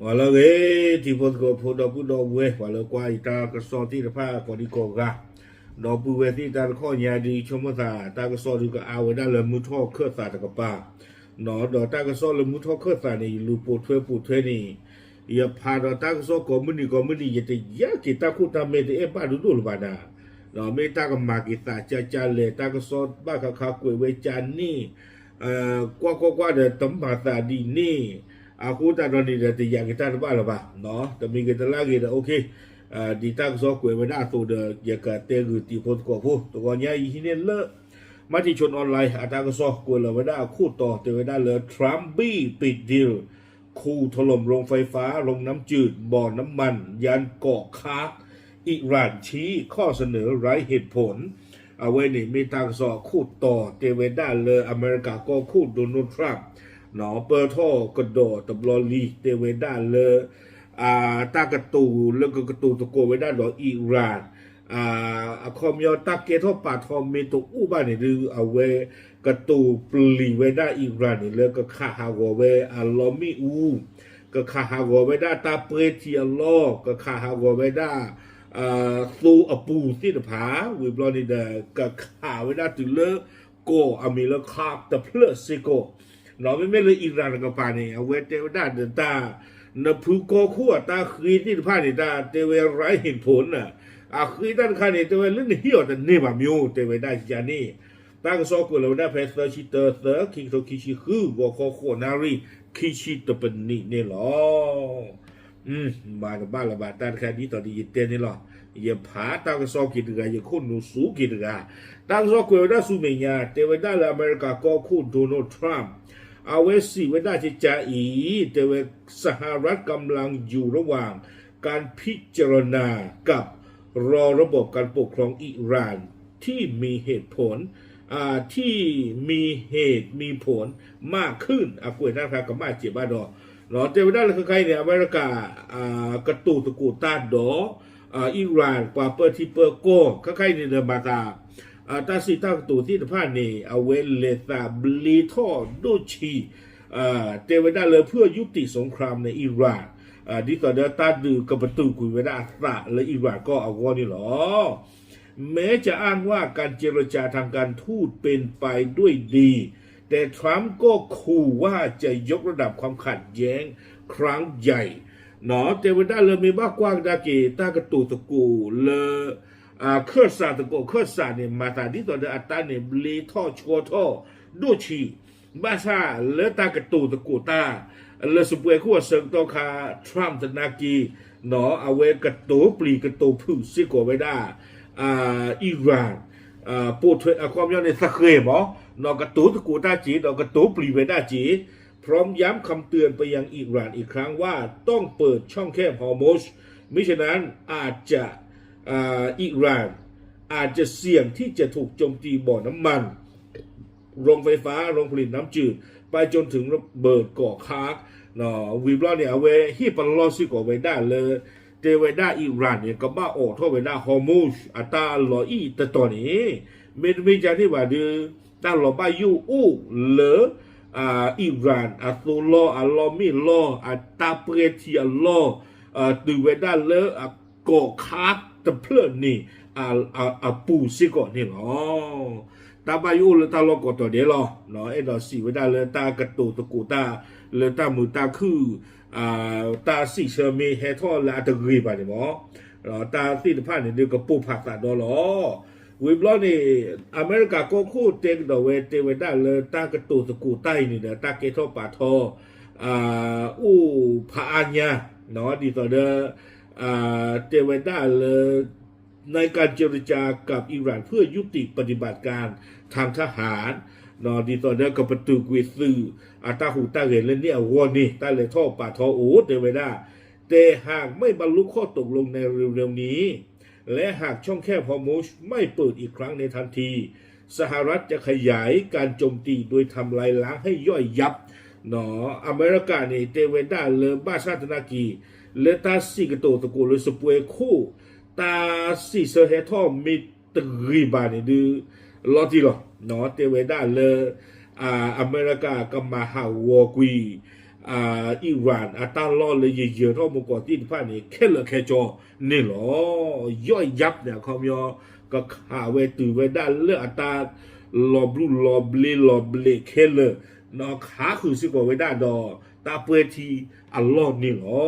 完了个地方个碰到不到位，完了关于大个扫地的怕搞的搞个，老不为地大靠年的全部啥，大个扫这个阿维大人木头克啥这个吧，喏，到大个扫人木头克啥呢，一路不推呢，也怕到大个扫搞么的也得也给大库他们的一把都了吧的。เราไม่ตั้งกมากิตาจะเลยตั้งก็สอดบ้าข้าวกล้วยไว้จานนี่กว่าเดี๋ยวต้มผัดดีนี่อาคูตาตอนนี้เดี๋ยวอยากกินตาบ้าหรือเปล่าเนาะแต่มีกินตลาดกินโอเคดีตั้งก็สอดกล้วยไว้ได้ตัวเดียวอยากเตะคือตีคนก่อผู้ตัวก่อนเนี่ยอีเนี่ยเลอะมาที่ชนออนไลน์ตั้งก็สอดกล้วยเราไว้ได้คู่ต่อเตะไว้ได้เลยทรัมป์บี้ปิดดีลคู่ถล่มโรงไฟฟ้าโรงน้ำจืดบ่อน้ำมันยันเกาะค้าอิหร่านชี้ข้อเสนอไร้เหตุผลเอาไว้นี่มีทางสอบคู่ต่อเตเวด้าเลยอเมริกาก็คู่โดนัลด์ทรัมป์หนอเปิดท่อกระโดดตบลอลีเตเวด้าเลยตากระตูแล้วก็กระตูตะโกไว้ด้านดออิหร่านคอมยอตาเกทอปาทอมเมตุอุบานี่หรือเอาไว้กระตูปลีไว้ได้อิหร่านนี่แล้วก็ข้าหาวไว้ลอมิอูก็ข้าหาวไว้ได้ตาเปรติอัลลอก็ข้าหาวไว้ได้ซูอปูสิทธาวิบลอนิเดกับข่าวไว้ได้ถึงเลิกโกอเมริกาแต่เพลสิโกเราไม่เลยอิหร่านกับปานี่เอาไว้เทวดาเดินตานพูโกขั้วตาคืนที่ผ่านนี่ตาเทวไร้เห็นผลน่ะคืนด้านข้างนี่เทวเล่นเหี้ยวแต่เนี่ยแบบมิวเทวได้จานี่ตั้งสกุลเราได้เพสเตอร์ชิเตอร์เซอร์คิงโตคิชิคือวอคโคนารีคิชิตเป็นนี่หรอมาบ้านละบาทตาแค่นี้ตอนนี้ยินเต้นนี่หรออย่าผาตั้งสอกิดกันอย่าคนหนูสูกิดกันตั้งสอกุยได้สูเมียเทวดาอเมริกาก็คู่โดนัลด์ทรัมป์เอาไว้สิไว้ได้ที่จะเทวสหรัฐกำลังอยู่ระหว่างการพิจารณากับรอระบบการปกครองอิหร่านที่มีเหตุผลที่มีเหตุมีผลมากขึ้นกุยได้ครับกับมาเจ็บบ้าดอเนาะเทวดาเลยคือใครเนี่ยอเมริกากระตูตะกูตาดออิหร่านกว่าเปิดที่เปิดโก้ใครเนี่ยเดินมาตาตาสิตากตูที่ผ่านนี่เอาเวเลตาบลีทอดูชีเทวดาเลยเพื่อยุติสงครามในอิหร่านที่ต่อเดือตาดูกับประตูกุยเวดาสะและอิหร่านก็เอาก้อนนี่หรอแม้จะอ้างว่าการเจรจาทางการทูตเป็นไปด้วยดีแต่ทรัมป์ก็ขู่ว่าจะยกระดับความขัดแย้งครั้งใหญ่เนาะเทวดาเลยมีบ้ากว้างดาเกตากระตูตะกูเลยเครือสาตะกูเครือสาเนี่ยมาตาที่ต่อเดืออัตตาเนี่ยลีท่อชัวท่อดูชีบ้าซาเลยตากระตูตะกูตาเลยสเปรย์ขั้วเซิงโตคาทรัมป์ตนากีเนาะเอาไว้กระตูปลีกระตูผู้ซิโกไว้ได้อิหร่านปูดความยาวในสักเคยมั้งนอกกระตูตะกูตาจีนอกกระตูปลีไว้ได้จีพร้อมย้ำคำเตือนไปยังอิหร่านอีกครั้งว่าต้องเปิดช่องแคบฮอร์โมสมิฉะนั้นอาจจะอิหร่านอาจจะเสี่ยงที่จะถูกโจมตีบ่อน้ำมันโรงไฟฟ้าโรงผลิตน้ำจืดไปจนถึงระเบิดก่อคาร์กเนาะวิบลอเนี่ยเอาไว้ที่ปลอซิก่อไว้ได้เลยเทวดาอิหร่านเนี่ยก็บ้าออกท่อไว้ได้ฮอร์โมสอัตราลอยแต่ตอนนี้ไม่ใช่ที่ว่าดื้อตาหล่อบ้ายู่อู้เหลืออิหร่านตุลออัลลอมิลอตาเปรติอัลลอดูเวด้าเลอก่อคาร์ตะเพลินนี่ปูซิก่อนนี่หรอตาบายุเลตาลอกตัวเดียวหรอเนาะไอ้ดอกสีเวด้าเลตากระตูตะกูตาเลตามือตาคือตาสีเชมีเฮทอลาตะกีบานี่หมอตาสีตะผ่านนี่เดียวกับปูผักตาดอหรอวิบล้อนี่อเมริกาก็คู่เต็งดอกเวเตเวด้าเลยตากระตูตะกูใต้นี่เนี่ยตาเกทอปาทออู้พาอัญญาเนาะดีต่อเด้อเตเวด้าเลยในการเจรจากับอิหร่านเพื่อยุติปฏิบัติการทางทหารเนาะดีต่อเด้อกับประตูกุยซือตาหูตาเห็นเล่นนี่วอนี่ตาเลยท่อปาทอโอ้เตเวด้าแต่หากไม่บรรลุข้อตกลงในเร็วๆนี้และหากช่องแคบฮอร์โมสไม่เปิดอีกครั้งในทันทีสหรัฐจะขยายการโจมตีโดยทำลายล้างให้ย่อยยับเนาะอเมริกาเนี่ยเตเวด้าเลบ้าชาตนากีเลตาสิกโตตะกูเลสปวยคู่ตาสิเซเฮทอมิตรีบานี่ดือลอติหรอเนาะเตเวด้าเลอเมริกาก็มาหาวอกุย อิหร่านตาล้อเลยเยอะๆท่อมก่อที่ผ่านนี่แค่ละแค่จอนี่หรอย่อยยับเนี่ยเขามีก็ข่าวเวตือเวด้าเลือตาลอบลูลอบเลแค่เลยเนาะขาคือสิกว่าเวด้าดอตาเปิดทีอัลลอฮ์นี่หรอ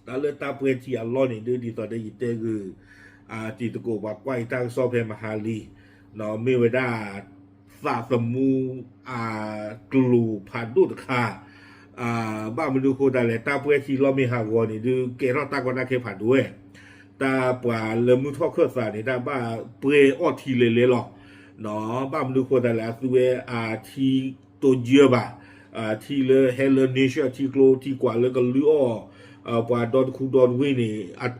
ตาเลือตาเปิดทีอัลลอฮ์นี่ดูดีต่อได้ยินเตคือตีตะโกว่าไกวตั้งซอเพมหาลีเนาะมีเวด้าสาสมูกลูผ่านดูตคาบ้ามันดูโคได้เลยตาเพื่อที่เราไม่หาวอนี่ดูเกล้าตากว่าน่าเคผ่านด้วยตาป่าเริ่มมือทอดเครื่องสารนี่ตาบ้าเปรย์ออทีเลยหรอเนาะบ้ามันดูโคได้แล้วตัวทีตัวเยอะบ่ทีเลยเฮลเนเชียทีโกลทีกว่าเลยก็ลือป่าดอนคูดอนวินี่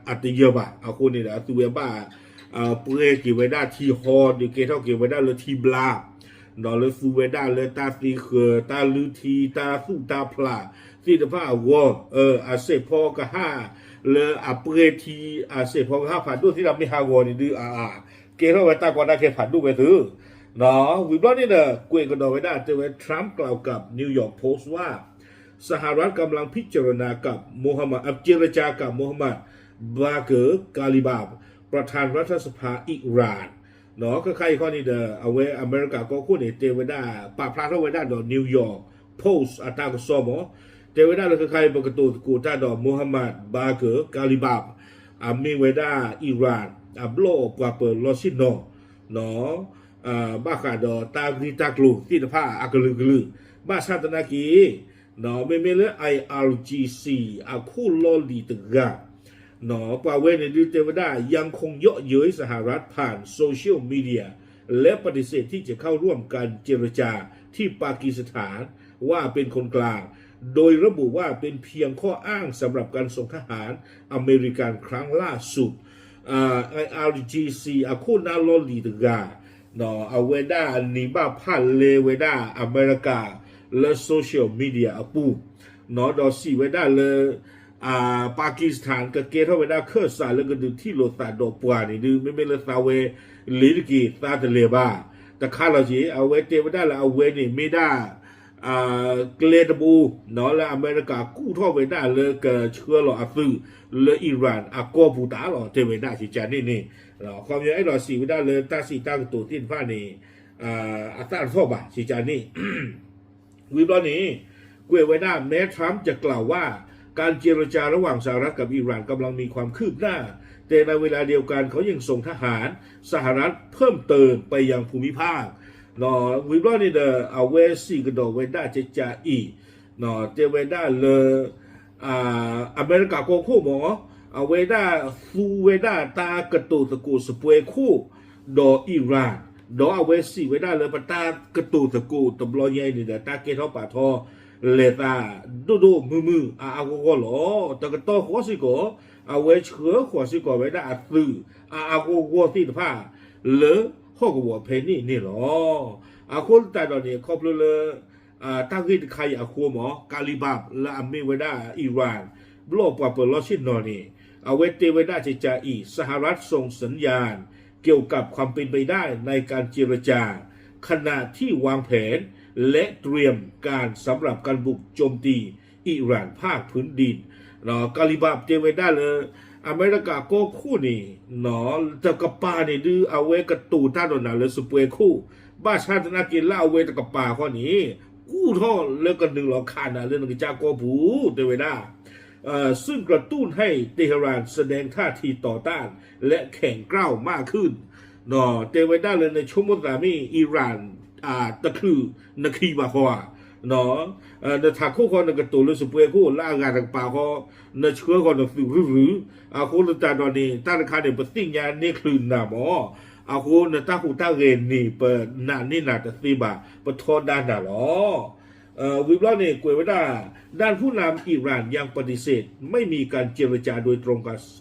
อัตเยอะบ่คนนี่แหละตัวบ้าเปรย์เกี่ยวไว้ได้ทีฮอดีเกล้าเกี่ยวไว้ได้เลยทีบลานอเลสูเวด้าเลตาสีเขอตาลือทีตาสู้ตาพลาสิตาผ้าวอเสพอกะห้าเลเปรทีเสพอกะห้าผ่านดูที่เราไม่หาวอนี่ดื้อเกล้าไว้ตากว่าได้แค่ผ่านดูไปถือเนาะวิบล้อนี่เนอะกวยกันดอไว้ได้เจอไว้ทรัมป์กล่าวกับนิวยอร์กโพสต์ว่าสหรัฐกำลังพิจารณากับโมฮัมหมัดเจรจากับโมฮัมหมัดบาเกอร์กาลิบาบประธานรัฐสภาอิหร่านเนาะก็ใครข้อนี้เด้อเอาไว้อเมริกาก็คู่นี่เตวิด้าป่าพลาดเอาไว้ได้ดอกนิวยอร์กโพสต์ตากสมอเตวิด้าแล้วก็ใครปกติกูตาดอกมูฮัมหมัดบาเกอร์กาลิบาบมีไว้ได้อิหร่านบโลกว่าเปิดลอซิโนเนาะบ้าขาดอตาดีตากลูที่ตะผ้ากลือกลือบ้าชาตนากีเนาะไม่เลย IRGC คู่ลอลีตกาหนอป่าเวในดิเทวดายังคงเยาะเย้ยสหรัฐผ่านโซเชียลมีเดียและปฏิเสธที่จะเข้าร่วมการเจรจาที่ปากีสถานว่าเป็นคนกลางโดยระบุว่าเป็นเพียงข้ออ้างสำหรับการส่งทหารอเมริกันครั้งล่าสุดIRGC คู่นาลอลีตกาหนอเอาเวด้านีบ้าพันเลเวด้าอเมริกาและโซเชียลมีเดียปูหนอดอสีเวด้าเลปากีสถานก็เกท่าเวด้าเคอร์สายแล้วก็ดูที่โลตาดอกปวานี่ดูไม่เลยซาเวลิลกีตาเตเลบาแต่ข้าเราจีเอาเวเตเวด้าแล้วเอาเวนี่ไม่ได้เกรดบูเนาะแล้วอเมริกากู้ท่อเวด้าเลยก็เชื่อหรอซื้อเลยอิหร่านก็บูตาหรอเทเวด้าสิจานี่เนาะความยังไอ้หรอสีเวด้าเลยตาสีตาตัวที่ฟ้านี่ตาท่อบะสิจานี่วิบล้อนี้เกวเวด้าแม้ทรัมป์จะกล่าวว่าการเจรจาระหว่างสหรัฐกับอิหร่านกำลังมีความคืบหน้าแต่ในเวลาเดียวกันเขายังส่งทหารสหรัฐเพิ่มเติมไปยังภูมิภาคเนาะวิบล้อนี่เดอเอาเวซีกระโดเวด้าเจจาอีเนาะเจเวด้าเลยอเมริกาโกคู่หมอเอาเวด้าฟูเวด้าตากระตูตะกูสเปยคู่ดออิหร่านดอเอาเวซีเวด้าเลยปะตากระตูตะกูตบลอยใหญ่นี่เดอตาเกท้อป่าทอเลตาดูมือก็หรอแต่ก็ต่อหัวสิก็เอาไว้เชื้อหัวสิก็ไว้ได้ซื้อก็ที่ผ้าเลอข้อก็ว่าเพนี่หรอคนแต่ตอนนี้ครอบเลยตั้งขึ้นใครคนหมอกาลิบาบและอเมริกาอิหร่านโลกว่าเปิดล้อชินนอนี่เอาไว้เตไว้ได้จะอีสหรัฐส่งสัญญาณเกี่ยวกับความเป็นไปได้ในการเจรจาขณะที่วางแผนและเตรียมการสำหรับการบุกโจมตีอิหร่านภาคพื้นดินเนาะกาลิบาบเจเวด้าเลยอเมริกาก็คู่นี่เนาะจะกระปาเนี่ยดื้อเอาไว้กระตูท่าโดนน่ะเลยสุเปคู่บ้าชาตินากินเล่าเวตะกระปาข้อนี้กู้ท่อเลิกกันหนึ่งหลอกขาดนะเรื่องนึงจาก็ผูเจเวด้าซึ่งกระตุ้นให้เตหะรานแสดงท่าทีต่อต้านและแข่งกล้าวมากขึ้นเนาะเจเวด้าเลยในชั่วโมงสามีอิหร่านตะคือนักขี่มาขวาเนาะในทางคู่คนในกระตุ้นเลยสุเปคู่ล่างานทางป่าเขาในเชื้อคนในฟิวหรือคนในตาดอนนี่ตั้งราคาเนี่ยปฏิญญาเนี่ยคลื่นหนาหมอคนในตาหูตาเรนนี่เปิดนานนี่นาแต่สีบาปะทอด้านน่ะหรอวิบล้อเนี่ยกวยว่าด้านผู้นำอิหร่านยังปฏิเสธไม่มีการเจรจาโดยตรง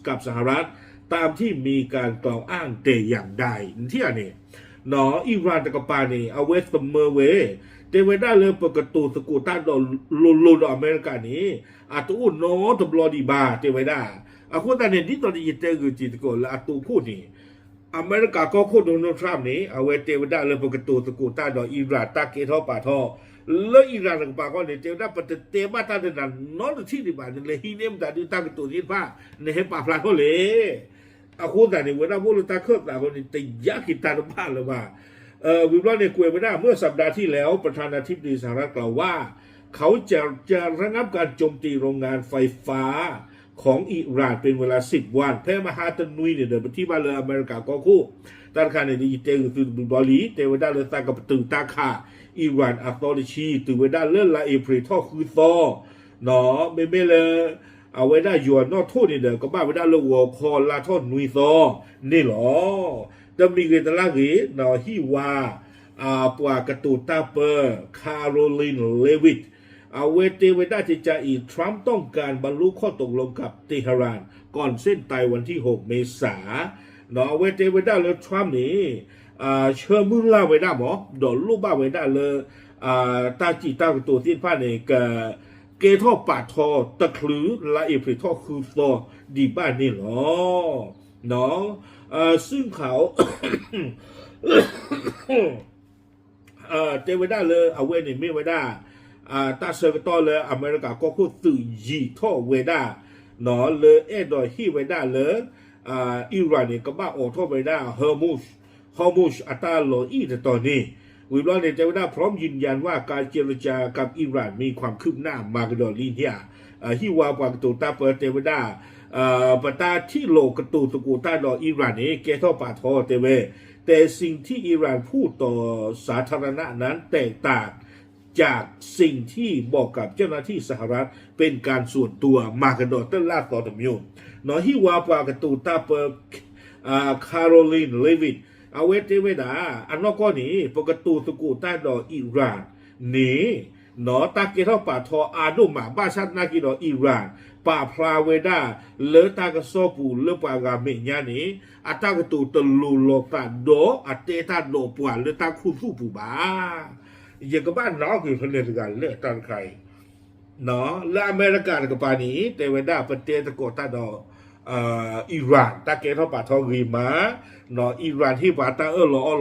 กับสหรัฐตามที่มีการกล่าวอ้างแต่อย่างใดที่อันนี้เนาะอิหร่านตะกปานี่เอาไว้เสมอเวเตเวด้าเลยปกตูสกูต้าดอลดอเมริกานี้ตูโนตบลอดีบาเตเวด้าคนตาเนี่ยที่ตอนนี้เตกุจิตโกและตูคู่นี่อเมริกาก็คู่โดนัลด์ทรัมป์นี่เอาไว้เตเวด้าเลยปกตูสกูต้าดออิหร่านตาเกทอป่าทอ le ira ng pa ko ne te da pat te ba ta de na no thi di ba ne le hi ne da di ta ko to di pa ne he pa phla ko le a ko da ne we da bo lu ta khot da ko ne te ya ki ta do ba le baวิบลอเนี่ยคุยไม่ได้เมื่อสัปดาห์ที่แล้วประธานาธิบดีสหรัฐกล่าวว่าเขาจะระงับการโจมตีโรงงานไฟฟ้าของอิหร่านเป็นเวลา10 วันแพ้มหาตนุยเนี่ยเดินไปที่บ้านเรืออเมริกาก็คู่ตั้งครรภ์ในดีเจคือตุบอลีเทวดาเรือตากับตึงตาขาอิหร่านอัตโตลิชีตุเวดาเรือละเอพริทอคือซอเนาะไม่เลยเอาไว้ได้ยวนนอกโทษเนี่ยเดินก็บ้าไว้ได้เรือวัวคอลาทอดนุยซอนี่หรอดำมีเกตลากีนอฮิวาปวากตูตาเปอร์คาโรลินเลวิตเอาเวทีไว้ได้ที่จะอีทรัมป์ต้องการบรรลุข้อตกลงกับเตหะรานก่อนเส้นตายวันที่6 เมษายนอเวทีไว้ได้เลยทรัมป์นี่เชื่อมือล่าไว้ได้หมอดอลลูกบ้าไว้ได้เลยตาจีตากตัวที่ผ่านในเกทอปาทอตะคลือละเอพริทอคือซอดีบ้านนี่หรอเนาะซึ่งเขาเทวดาเลยเอาเวนี่ไม่ไว้ได้ตาเซอร์ต่อเลยอเมริกาก็คู่สื่อยีท่อเวด้าเนาะเลยดอยฮีไว้ได้เลยอิหร่านเนี่ยก็บ้าออกท่อไว้ได้ฮอร์มุชอัตราโลอีแต่ตอนนี้วิบลอนเนี่ยเทวดาพร้อมยืนยันว่าการเจรจากับอิหร่านมีความคืบหน้ามากดอลีเนี่ยฮิวากวางตัวตาเปิดเทวดาปตาที่โลกตูตะกูตาดออิหร่านนี่เกทอปาทอเตเวแต่สิ่งที่อิหร่านพูดต่อสาธารณะนั้นแตกต่างจากสิ่งที่บอกกับเจ้าหน้าที่สหรัฐเป็นการส่วนตัวมากระโดดต้นลาดต่อตะมิวน้อยฮิวาปากตูตาเปอร์คาโรลินเลวิตเอาเวเทเวดาอันนอกก็นี้ปกตูตะกูตาดออิหร่านนี่เนาะตาเกทอปาทออาดุมาบ้าชัดนากิดออิหร่านป่าพลาเวดาเลตากโซปูเลปากาเมญานีอัตากตูตลูโลตาโดอัตเตตาโดปวาเลตาคูฟูปูบาอย่างกับบ้านน้องคือคนเดียวกันเลือกตั้งใครเนาะและอเมริกากับปานี้เทวดาประเทศตะโกตาดอิหร่านตาเกทอปาทอรีมาเนาะอิหร่านที่ปาตา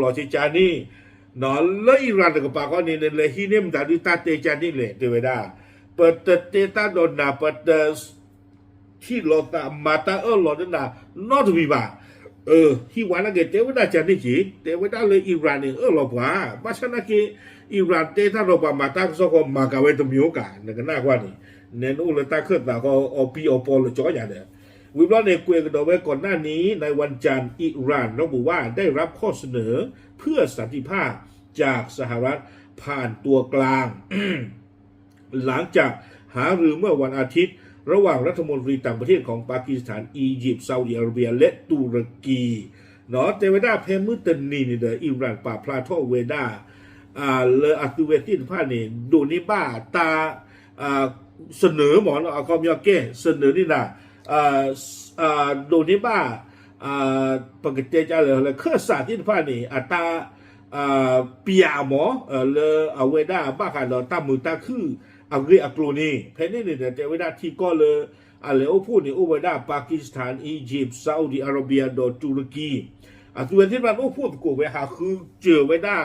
ลอชิจานีเนาะและอิหร่านกับปาก็นี่เลยฮิเนมตาดิตาเตจานีเลยเทวดาเปิดเตตาโดนนาเปิดที่โลตามาตาโลนั่นน่ะนอตวีบาที่วันนั้นเทวดาจานิจิเทวดาเลยอิหร่านนี่โลกว่าบ้าชนะกีอิหร่านเตตาโลปามาตาก็สกมากาเวตมิโอกานั่นก็น่ากว่านี่เนนูเลยตาขึ้นตาก็อปีอปอลจ่ออย่างเดียววิบลอนในคุยกันโดยไว้ก่อนหน้านี้ในวันจันทร์อิหร่านระบุว่าได้รับข้อเสนอเพื่อสันติภาพจากสหรัฐผ่านตัวกลาง หลังจากหารือเมื่อวันอาทิตย์ระหว่างรัฐมนตรีต่างประเทศของปากีสถานอียิปต์ซาอุดิอาระเบียและตุรกีเนาะเทวดาเพมุตนีนี่เดออิหร่านป่าพลาทอเวดาเลออัตุเวตินพานี่ดูนิบ้าตาเสนอหมอนเอาคอมยอเก้เสนอนี่นะดูนิบ้าปกติจะเลยเครื่องสาธิตพานี่อัตาปียหมอเลอเวดาบ้าขันเราตามมือตาคืออังกฤษอักโลนีเพนนี่เนี่ยแต่เวดาที่ก็เลยอะไรโอ้พูดนี่โอเวดาปากีสถานอียิปต์ซาอุดิอาระเบียโดตุรกีตัวที่มันโอ้พูดกูไปหาคือเจอเวดา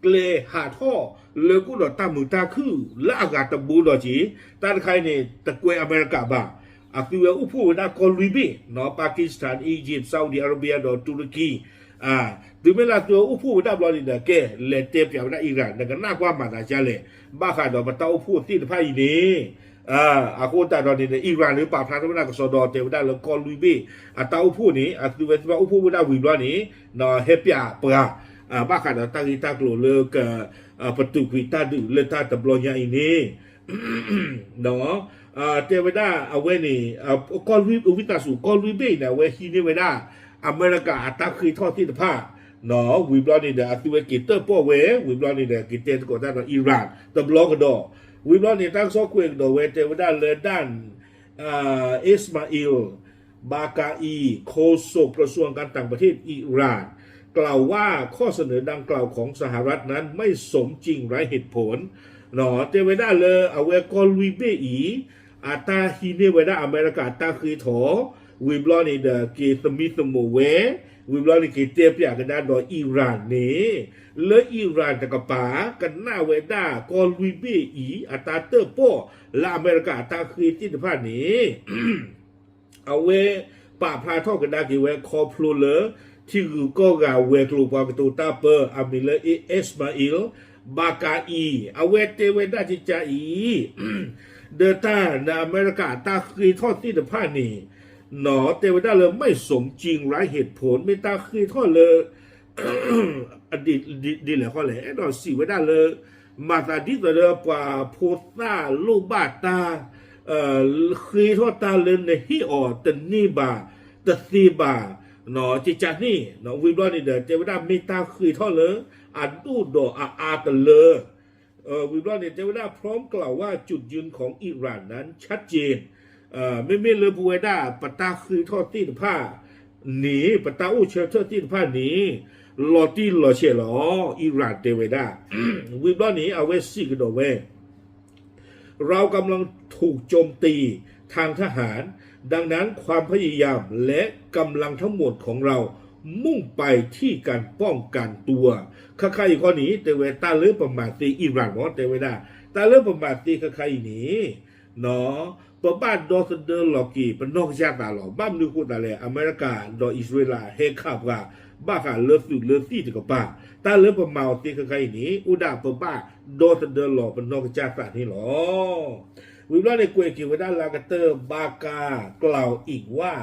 เกลหาท่อเลกูดอตามมือตาคือและอากาศตะบูดอจีตาใครเนี่ยตะกวยอเมริกาบ้าตัวโอ้พูดนะกอลิบีเนาะปากีสถานอียิปต์ซาอุดิอาระเบียโดตุรกีดูเวลาตัวอุปูได้บริเดแกเลเตปอย่างนั้นอิหร่านนั่นก็น่ากว่ามาได้จ้าเลยบ้าขาดอกมาเต้าอุปูที่ภาคอีนี้อากูแต่ตอนนี้อิหร่านหรือป่าพระธรรมนากับสดอเทวดาแล้วก็ลุยบีเต้าอุปูนี้ดูเวลาอุปูได้วิบล้อนี้เนาะเฮปียเปล่าบ้าขาดตั้งอีตากลัวเลิกประตูกุยตาดูเลต้าตะบลอยอย่างนี้เนาะเทวดาเอาไว้นี่ก็ลุยอุวิตาสุก็ลุยบีเนี่ยเวทีนี่เวดาอเมริกาอัตราคือทอดที่ผ้าเนาะวิบลอนี่เดอตัวกิเตอร์ป้อเววิบลอนี่เดอกิเตอร์ก็ได้ในอิหร่านตะบล็อกดอวิบลอนี่ตั้งซอกเวกดอเวเทวดาเลด้านอิสมาอิลบากาอีโฆษกกระทรวงการต่างประเทศอิหร่านกล่าวว่าข้อเสนอดังกล่าวของสหรัฐนั้นไม่สมจริงไร้เหตุผลเนาะเทวดาเลเอาเวกอลวิเบอีอาตาฮิเนเวดาอเมริกาตาคือถอวิบลอนี่เดอกีสมิสโมเว วิบลอนี่กี่เตี้ยเปียกันด้านดออิหร่านนี่เลอิหร่านตะกปากันหน้าเวด้ากอลุยเบอีอัตาเตอร์โปละอเมริกาตาคือที่ผ่านนี้ เอาเวป่าพาทอกันได้กี่เวคอพลูเลที่คือก็กาเวกลูปากตูตาเปอร์อามิเลเอสมาอิลบากาอีเอาเวเตเวด้าจิจาอี เดต้าในอเมริกาตาคือทอดที่ผ่านนี้หนอเตวด้าเลยไม่สมจริงไร้เหตุผลไม่ตาคือทอดเลย อดีตดีเลยข้อเลยดอกสีไว้ได้เลยมาตาดิตัวเดียวกว่าโพสต้าลูกบาตาคือทอดตาเลยในฮิออตนี่บาตสีบาหนอจิจันี่หนอวิบลอนี่เดเจวด้าไม่ตาคือทอดเลยอันดูดออาตเลยวิบลอนี่เจวด้าพร้อมกล่าวว่าจุดยืนของอิหร่านนั้นชัดเจนไม่เลยบูเวด้าปตาคือทอดที่ผ้าหนีปตาอูเชอร์ทอดที่ผ้าหนีลอตีลอเชลออิหร่านเตเวด้าวิบลอนี้เอาไว้สิกดเวเรากำลังถูกโจมตีทางทหารดังนั้นความพยายามและกำลังทั้งหมดของเรามุ่งไปที่การป้องกันตัวข้าใครข้อนี้เตเวตาเลือประมาทตีอิหร่านมอเตเวด้าตาเลือประมาทตีข้าใครนี้เนาะปบ้านดอสเดอร์ลอกีเป็นนอกชาติหรอบ้านนึกพูดอะไรอเมริกาดออิสราเอลเฮขับว่าบ้าค่ะเลือดสุดเลือดที่จะกับป้าตาเลือประมาตีข้าใครนี้อุดาปบ้าดอสเดอร์ลอเป็นนอกชาตินี่หรอวิวลาในกวยกิวด้านลากาเตอร์บากากล่าวอีกว่า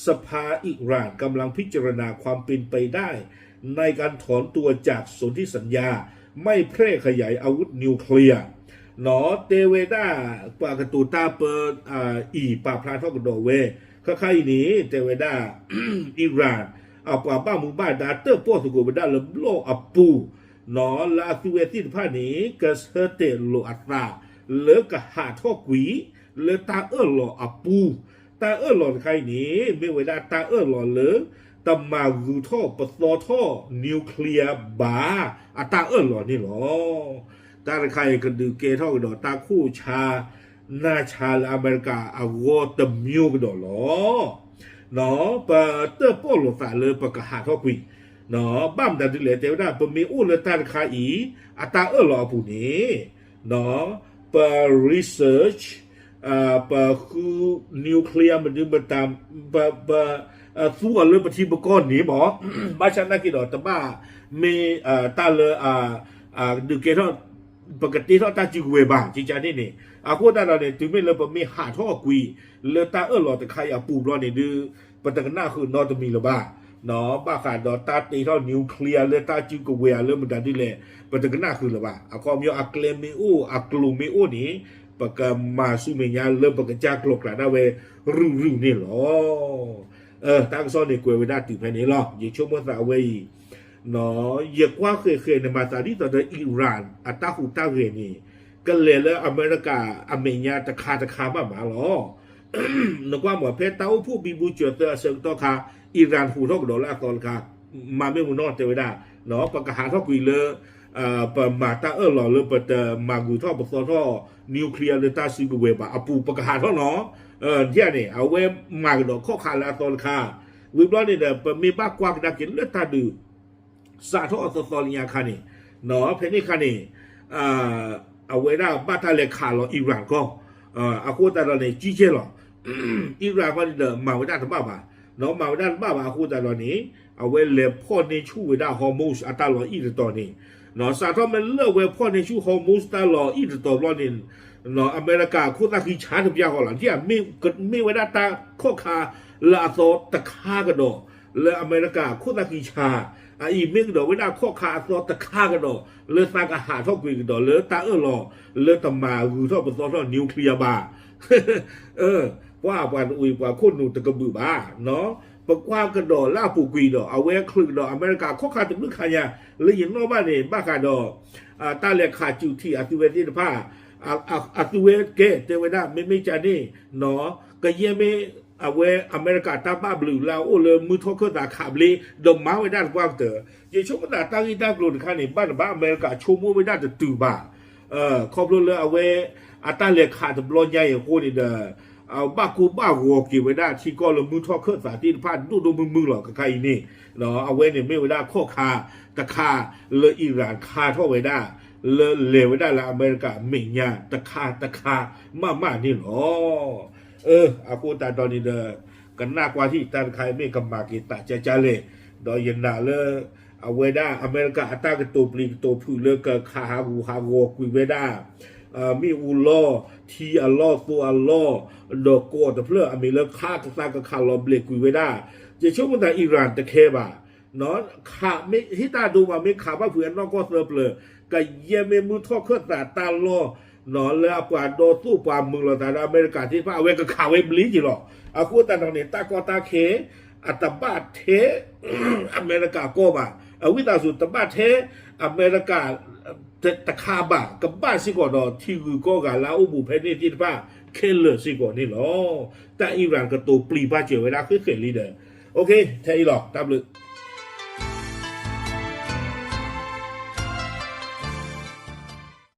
สภาอิหร่านกำลังพิจารณาความเป็นไปได้ในการถอนตัวจากสนธิสัญญาไม่แพร่ขยายอาวุธนิวเคลียร์หนอเตเวด้าปากตูตาเปิดอีปาพลาทอกดอเวข้าใครนี้เตเวด้า อิหร่านเอาปาบ้ามุบ้าดาเตอร์โปสกุบด้าลโลอัปูหนอลาซิเวติผ้านี้กเสเตโลอัตราเลือกหาทอกวีเลือตาหลออัปูตาหลอใครนี้ไม่เวลาตาหลอเลือตมารูท่อปะซอท่อนิวเคลียร์บาตาหลอนี่หรอตาใครกันดูเกท่อกันดอตาคู่ชานาชาลอเมริกาอาวอตมิวกันดอหรอเนาะปะเตอร์โปโลสาเลยปะกะหาทอกวีเนาะบ้ามดันดิเลเตวดาปะมีอู้เลตาใครอีตาหลอผู้นี้เนาะปะ research ปะคือนิวเคลียร์มันดึงมาตามปะสู้กันเรื่องปฏิบัติก้อนนี้หมอบ้านฉันนักกิจแต่บ้ามีตาเลยดูเกท่อปกติท่อตาจิกเวบ้างจริงจังนี่คนตาเราเนี่ยถึงไม่เลยมีหาท่อกุยเลยตาหลอแต่ใครปูรอเนี่ยดูปฏิกิริยาคือนอตมีหรือบ้าเนาะบ้าขาดตาตีท่อนิวเคลียร์เลยตาจิกเวเรื่องมันดันนี่แหละปฏิกิริยาคือหรือบ้าความยาวอักเลมิอูอักลูมิอูนี้ปกมาซูเมียเริ่มปกจากโลกหลานเอาไว้รูนี่หรอตั้งซ้อนในกวยไว้ได้ถึงภายในหรอกยิ่งช่วงเมื่อสาวเว้ยเนาะเยอะกว่าเคยในมาซาดีตอนนั้นอิหร่านอัตตาหูตาเรนี่ก็เลยแล้วอเมริกาอเมริกาตะคามาหรอนึกว่าหมอเพชรเต้าผู้บีบูเจอเตอร์เซิงต่อคาอิหร่านหูทอกดอลลาร์ตอนคามาไม่มุนนอเตไว้ได้เนาะประกาศทอกกุยเลยปมาตาหล่อเลยเปิดมากูท่อปะซอท่อนิวเคลียร์เลยตาซิกเวบอะปูประกาศท่อเนาะที่นี่เอาไว้มากดอกข้อขาดละตอนคาวิบล้อนี่เด้อมีบ้ากว้างดักกินเลือดตาดื้อสาท่อสอลิยาคานี่เนาะเพนี่คานี่เอาไว้ได้บ้าทะเลขาหรออิหร่านก็อาคูตาเราเนี่ยจี้เจหรออิหร่านก็เด้อมาไว้ได้ทั้งบ้าบ่าเนาะมาไว้ได้บ้าบ่าอาคูตาเรานี้เอาไว้เล็บพ่อในชูไว้ได้ฮอร์โมนอัตราหล่ออีตอนนี้เนาะสาท่อมันเลิกไว้พ่อในชูฮอร์โมนอัตราหล่ออีตอนนี้เนาะอเมริกาคู่ตาคือชาติพยากรหลังที่ไม่ไว้ได้ตาข้อคาละโซตะคากระโดและอเมริกาคู่ตาคือชาอีเมกระโดไว้ได้ข้อคาโซตะคากระโดเลสากอาหารท่อกรีกระโดเลตาหล่อเลตมาคือท่อเป็นท่อนิวเคลียร์บาว่าวันอุยว่าคนหนูตะกบือบาเนาะปกว่ากระโดล่าปูกีดเอาไว้คลึกดออเมริกาข้อคาถึงลึกขยะเลยอย่างนอกบ้านนี่บ้าขาดตาเลียขาจิวที่อติเวติผ้าอัตเวเกเตเวดาไม่จานี่เนาะก็เยี่ยมเอาไว้อเมริกาตาบ้าบลูลาวโอเลยมือทอเคตาขาบลีดมมาไว้ด้านกว้างเต๋อยิ่งช่วงนั้นตั้งอีด้านกลุ่นข้านี่บ้านอเมริกาชูมือไว้ด้านจะตื่นบ้าครอบครัวเลยเอาไว้อัตราเลียขาดบอลใหญ่โคตรเด้อ เอาบ้ากูบ้าหัวกี่เวลาที่ก็ลงมือทอเครื่องสาธิตพาดูมึงหรอกกับใครนี่เนาะเอาไว้เนี่ยไม่เวลาข้อคาตะคาเลยอิหร่านคาท่อเวลาเลวได้ละอเมริกาเมียนตะคามากนี่หรออากูตาตอนนี้เด้อกันหน้ากว่าที่ตันใครไม่กำมากิตาจะเลยดอยันดาเลยเอาไว้ได้อเมริกาตากตัวปลีกตัวผู้เลือกคาฮาโกกุยไว้ได้มีอุลอทีอัลลอตัวอัลลอดอกโกแต่เพื่ออเมริกาก็สร้างกับคาร์ลอเบลกุยไว้ได้จะช่วงมันแต่อิหร่านตะเคบะเนาะขาไม่ที่ตาดูมาไม่ขาว่าเผื่อนอกก็เสือเปลือก็เยี่ยมมือทอดเครื่องสาตาลอนอนแล้วกว่าโดสู้กว่ามึงเราแต่อเมริกาที่พาเวก็ข่าวเวบลีจีหรอกอากูตาตอนนี้ตากอตาเคอัตบาเทอเมริกาโกมาวิตาสุตบาเทอเมริกาตะคาบะกับบ้านสิก่อนดอที่คือก็กาลาอุบุเพนี่ที่ป้าเคเลสิก่อนนี่หรอแต่อิหร่านก็ตัวปลีบ้าเจอเวลาคือเคลีเดอร์โอเคแท้อีหรอกตามเลย